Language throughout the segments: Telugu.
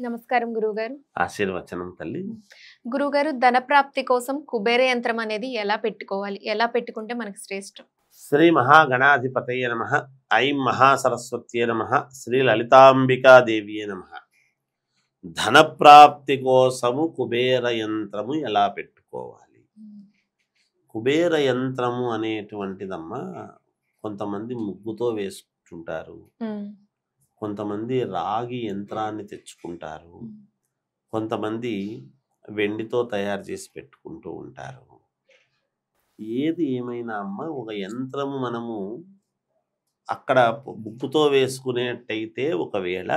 నమస్కారం గురువుగారు. ఆశీర్వచనం తల్లి. గురువుగారు, ధన ప్రాప్తి కోసం కుబేర యంత్రం అనేది ఎలా పెట్టుకోవాలి? ఎలా పెట్టుకుంటే మనకు శ్రేష్టం? శ్రీ మహాగణాధిపతయ నమ. ఐం మహాసరస్వత్యే నమ. శ్రీ లలితాంబికాదేవియే నమ. ధన ప్రాప్తి కోసము కుబేర యంత్రము ఎలా పెట్టుకోవాలి? కుబేర యంత్రము అనేటువంటిదమ్మా కొంతమంది ముగ్గుతో వేసుకుంటుంటారు, కొంతమంది రాగి యంత్రాన్ని తెచ్చుకుంటారు, కొంతమంది వెండితో తయారు చేసి పెట్టుకుంటూ ఉంటారు. ఏది ఏమైనా అమ్మ, ఒక యంత్రము మనము అక్కడ ముగ్గుతో వేసుకునేట్టయితే ఒకవేళ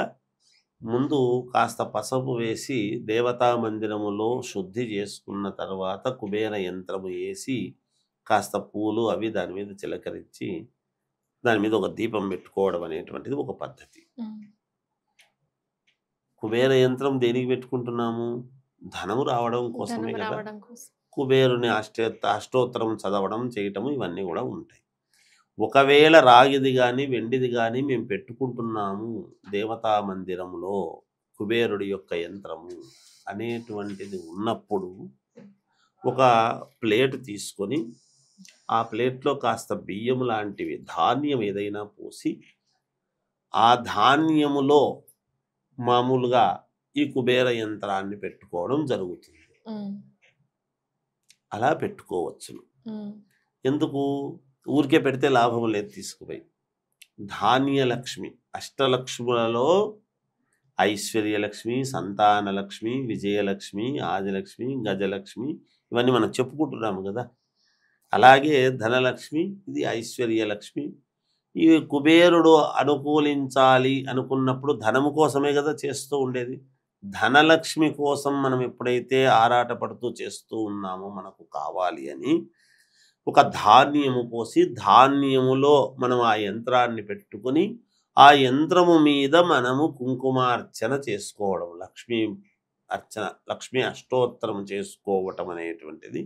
ముందు కాస్త పసుపు వేసి దేవతా మందిరములో శుద్ధి చేసుకున్న తర్వాత కుబేర యంత్రము వేసి కాస్త పూలు అవి దాని మీద చిలకరించి దాని మీద ఒక దీపం పెట్టుకోవడం అనేటువంటిది ఒక పద్ధతి. కుబేర యంత్రం దేనికి పెట్టుకుంటున్నాము? ధనము రావడం కోసమే కదా. కుబేరుని అష్టోత్తరం చదవడం చేయటము ఇవన్నీ కూడా ఉంటాయి. ఒకవేళ రాగిది కానీ వెండిది కానీ మేము పెట్టుకుంటున్నాము దేవతా మందిరంలో కుబేరుడి యొక్క యంత్రము అనేటువంటిది ఉన్నప్పుడు ఒక ప్లేట్ తీసుకొని ఆ ప్లేట్లో కాస్త బియ్యం లాంటివి ధాన్యం ఏదైనా పోసి ఆ ధాన్యములో మామూలుగా ఈ కుబేర యంత్రాన్ని పెట్టుకోవడం జరుగుతుంది. అలా పెట్టుకోవచ్చును. ఎందుకు ఊరికే పెడితే లాభం లేదు. తీసుకుపోయి ధాన్యలక్ష్మి, అష్టలక్ష్ములలో ఐశ్వర్యలక్ష్మి, సంతానలక్ష్మి, విజయలక్ష్మి, ఆదిలక్ష్మి, గజలక్ష్మి ఇవన్నీ మనం చెప్పుకుంటున్నాము కదా. అలాగే ధనలక్ష్మి, ఇది ఐశ్వర్యలక్ష్మి. ఇవి కుబేరుడు అనుకూలించాలి అనుకున్నప్పుడు ధనము కోసమే కదా చేస్తూ ఉండేది. ధనలక్ష్మి కోసం మనం ఎప్పుడైతే ఆరాటపడుతూ చేస్తూ ఉన్నామో మనకు కావాలి అని ఒక ధాన్యము పోసి ధాన్యములో మనం ఆ యంత్రాన్ని పెట్టుకొని ఆ యంత్రము మీద మనము కుంకుమార్చన చేసుకోవడం, లక్ష్మీ అర్చన, లక్ష్మీ అష్టోత్తరం చేసుకోవటం అనేటువంటిది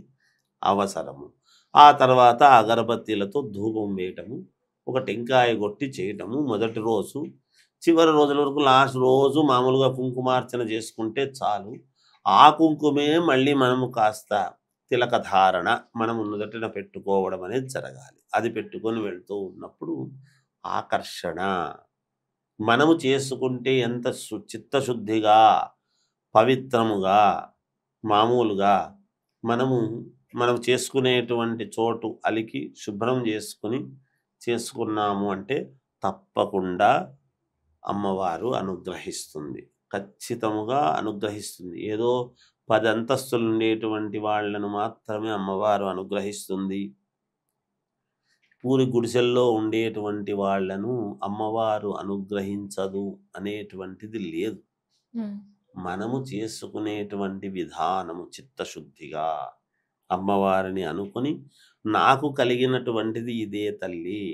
అవసరము. ఆ తర్వాత అగరబత్తీలతో ధూపం వేయటము, ఒక టెంకాయ కొట్టి చేయటము మొదటి రోజు. చివరి రోజుల వరకు లాస్ట్ రోజు మామూలుగా కుంకుమార్చన చేసుకుంటే చాలు. ఆ కుంకుమే మళ్ళీ మనము కాస్త తిలక ధారణ మనం నుదుటిన పెట్టుకోవడం అనేది జరగాలి. అది పెట్టుకొని వెళ్తూ ఉన్నప్పుడు ఆకర్షణ మనము చేసుకుంటే ఎంత చిత్తశుద్ధిగా పవిత్రముగా మామూలుగా మనం చేసుకునేటువంటి చోటు అలికి శుభ్రం చేసుకున్నాము అంటే తప్పకుండా అమ్మవారు అనుగ్రహిస్తుంది, ఖచ్చితముగా అనుగ్రహిస్తుంది. ఏదో 10 అంతస్తులు ఉండేటువంటి వాళ్ళను మాత్రమే అమ్మవారు అనుగ్రహిస్తుంది, పూరి గుడిసెల్లో ఉండేటువంటి వాళ్ళను అమ్మవారు అనుగ్రహించదు అనేటువంటిది లేదు. మనము చేసుకునేటువంటి విధానము చిత్తశుద్ధిగా అమ్మవారిని అనుకొని నాకు కలిగినటువంటిది ఇదే తల్లి,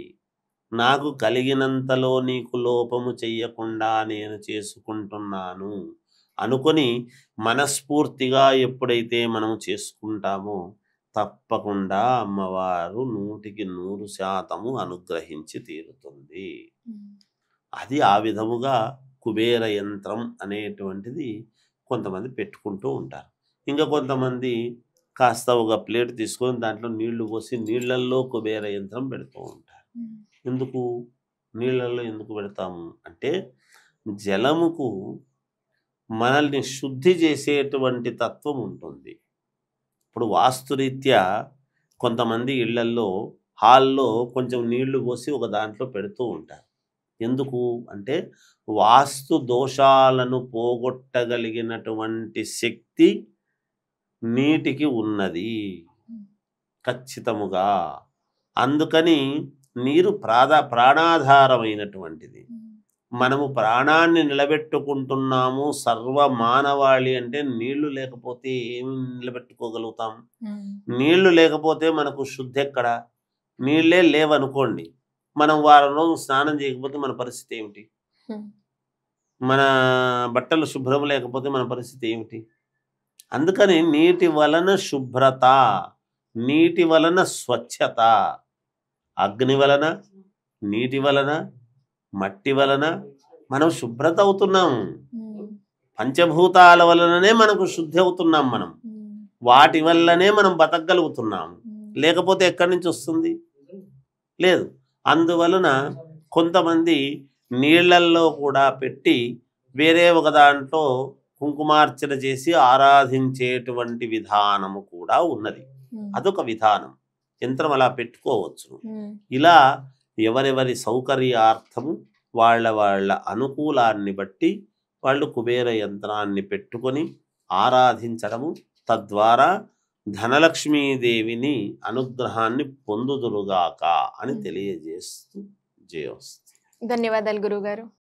నాకు కలిగినంతలో నీకు లోపము చెయ్యకుండా నేను చేసుకుంటున్నాను అనుకొని మనస్ఫూర్తిగా ఎప్పుడైతే మనం చేసుకుంటామో తప్పకుండా అమ్మవారు 100% అనుగ్రహించి తీరుతుంది. అది ఆ విధముగా కుబేర యంత్రం అనేటువంటిది కొంతమంది పెట్టుకుంటూ ఉంటారు. ఇంకా కొంతమంది కాస్త ఒక ప్లేట్ తీసుకొని దాంట్లో నీళ్లు పోసి నీళ్ళల్లో కుబేర యంత్రం పెడుతూ ఉంటారు. ఎందుకు నీళ్ళల్లో ఎందుకు పెడతాము అంటే జలముకు మనల్ని శుద్ధి చేసేటువంటి తత్వం ఉంటుంది. ఇప్పుడు వాస్తురీత్యా కొంతమంది ఇళ్లల్లో హాల్లో కొంచెం నీళ్లు పోసి ఒక దాంట్లో పెడుతూ ఉంటారు. ఎందుకు అంటే వాస్తు దోషాలను పోగొట్టగలిగినటువంటి శక్తి నీటికి ఉన్నది ఖచ్చితముగా. అందుకని నీరు ప్రాణాధారమైనటువంటిది. మనము ప్రాణాన్ని నిలబెట్టుకుంటున్నాము సర్వ మానవాళి అంటే నీళ్లు లేకపోతే ఏమి నిలబెట్టుకోగలుగుతాం? నీళ్లు లేకపోతే మనకు శుద్ధి ఎక్కడ? నీళ్ళే లేవనుకోండి, మనం వారం రోజులు స్నానం చేయకపోతే మన పరిస్థితి ఏమిటి? మన బట్టలు శుభ్రం లేకపోతే మన పరిస్థితి ఏమిటి? అందుకని నీటి వలన శుభ్రత, నీటి వలన స్వచ్ఛత, అగ్ని వలన, నీటి వలన, మట్టి వలన మనం శుభ్రత అవుతున్నాము. పంచభూతాల వలననే మనకు శుద్ధి అవుతున్నాం. మనం వాటి వల్లనే మనం బతకగలుగుతున్నాము. లేకపోతే ఎక్కడి నుంచి వస్తుంది? లేదు. అందువలన కొంతమంది నీళ్ళల్లో కూడా పెట్టి వేరే ఒక దాంట్లో కుంకుమార్చన చేసి ఆరాధించేటువంటి విధానము కూడా ఉన్నది. అదొక విధానం. యంత్రం అలా పెట్టుకోవచ్చు. ఇలా ఎవరెవరి సౌకర్యార్థము వాళ్ళ అనుకూలాన్ని బట్టి వాళ్ళు కుబేర యంత్రాన్ని పెట్టుకొని ఆరాధించడము, తద్వారా ధనలక్ష్మీదేవిని అనుగ్రహాన్ని పొందుదురుగాక అని తెలియజేస్తూ జయోస్తు. ధన్యవాదాలు గురుగారు.